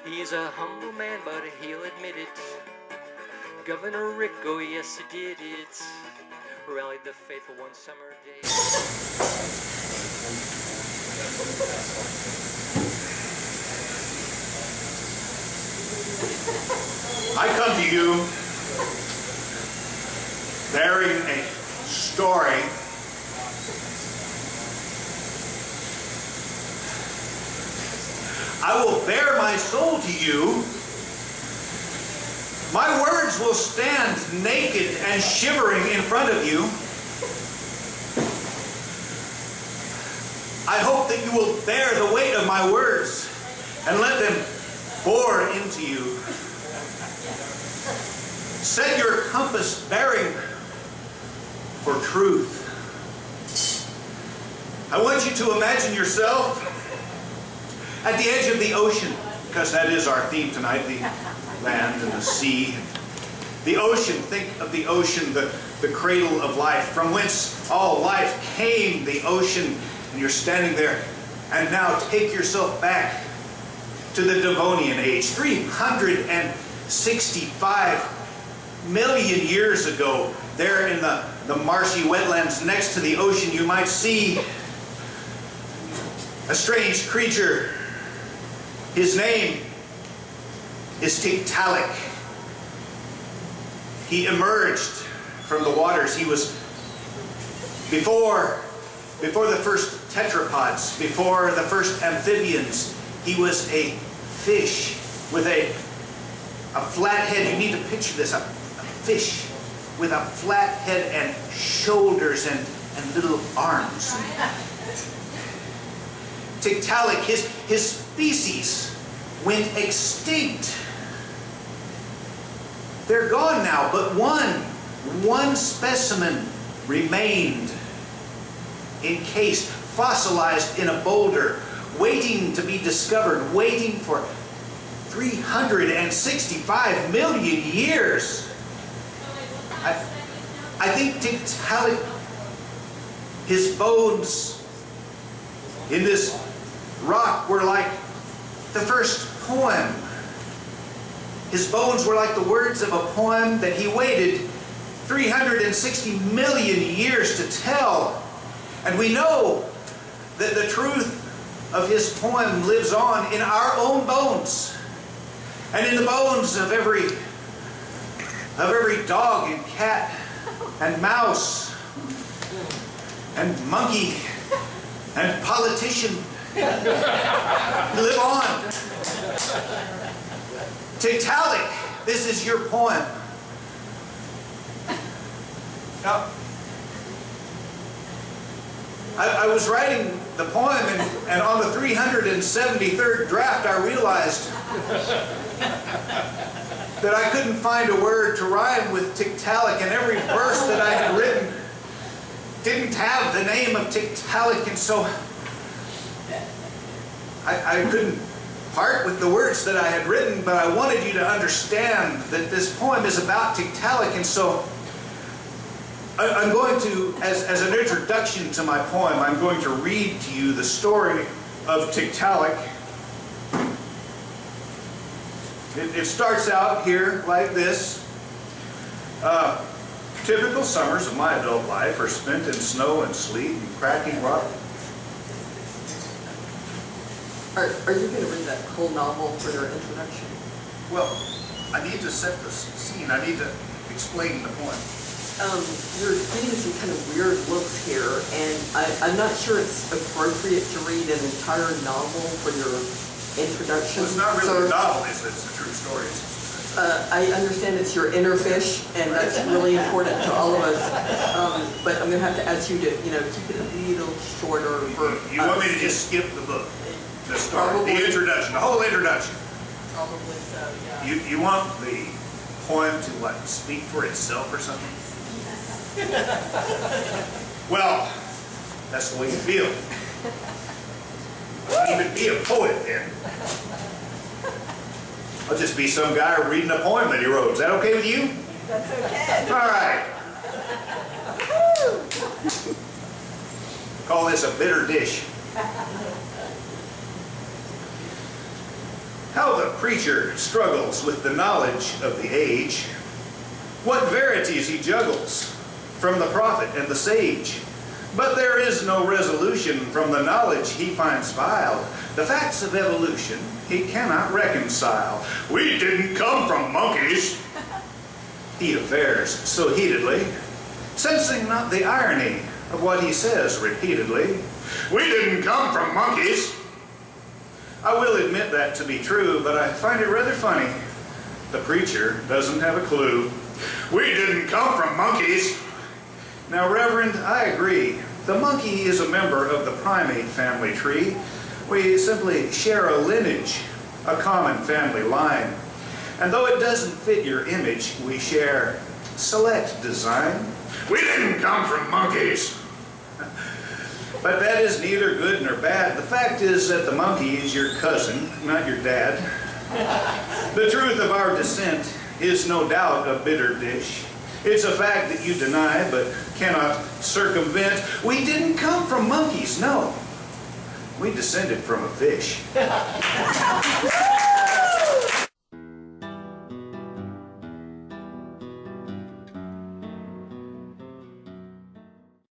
He's a humble man, but he'll admit it. Governor Rick, oh yes, he did it. Rallied the faithful one summer day. I come to you bearing a story I will bare my soul to you. My words will stand naked and shivering in front of you. I hope that you will bear the weight of my words and let them bore into you. Set your compass bearing for truth. I want you to imagine yourself at the edge of the ocean, because that is our theme tonight, the land and the sea. The ocean, think of the ocean, the cradle of life, from whence all life came, the ocean, and you're standing there. And now take yourself back to the Devonian age, 365 million years ago. There in the marshy wetlands next to the ocean, you might see a strange creature. His name is Tiktaalik. He emerged from the waters. He was before the first tetrapods, before the first amphibians. He was a fish with a flat head. You need to picture this, a fish with a flat head and shoulders and little arms. Tiktaalik, his species went extinct. They're gone now, but one specimen remained encased, fossilized in a boulder, waiting to be discovered, waiting for 365 million years. I think Tiktaalik, his bones in this rock were like the first poem. His bones were like the words of a poem that he waited 360 million years to tell. And we know that the truth of his poem lives on in our own bones and in the bones of every dog and cat and mouse and monkey and politician. Live on. Tiktaalik, this is your poem. Now, I was writing the poem, and on the 373rd draft, I realized that I couldn't find a word to rhyme with Tiktaalik, and every verse that I had written didn't have the name of Tiktaalik, and so I couldn't part with the words that I had written, but I wanted you to understand that this poem is about Tiktaalik, and so I'm going to, as an introduction to my poem, I'm going to read to you the story of Tiktaalik. It starts out here like this. Typical summers of my adult life are spent in snow and sleet and cracking rock. Are you going to read that whole novel for your introduction? Well, I need to set the scene. I need to explain the poem. You're getting some kind of weird looks here, and I'm not sure it's appropriate to read an entire novel for your introduction. Well, it's not really a novel, it's a true story. I understand it's your inner fish, and that's really important to all of us. But I'm going to have to ask you to, keep it a little shorter for You want me to just skip the book? The story, Probably. the introduction, the whole introduction. Probably so, yeah. You want the poem to, what, speak for itself or something? Well, that's the way you feel. I wouldn't even be a poet then. I'll just be some guy reading a poem that he wrote. Is that okay with you? That's okay. All right. Call this a bitter dish. How the preacher struggles with the knowledge of the age, what verities he juggles from the prophet and the sage. But there is no resolution from the knowledge he finds vile. The facts of evolution he cannot reconcile. We didn't come from monkeys, he affairs so heatedly, sensing not the irony of what he says repeatedly. We didn't come from monkeys. I will admit that to be true, but I find it rather funny. The preacher doesn't have a clue. We didn't come from monkeys. Now, Reverend, I agree. The monkey is a member of the primate family tree. We simply share a lineage, a common family line. And though it doesn't fit your image, we share select design. We didn't come from monkeys. But that is neither good nor bad. The fact is that the monkey is your cousin, not your dad. The truth of our descent is no doubt a bitter dish. It's a fact that you deny but cannot circumvent. We didn't come from monkeys, no. We descended from a fish.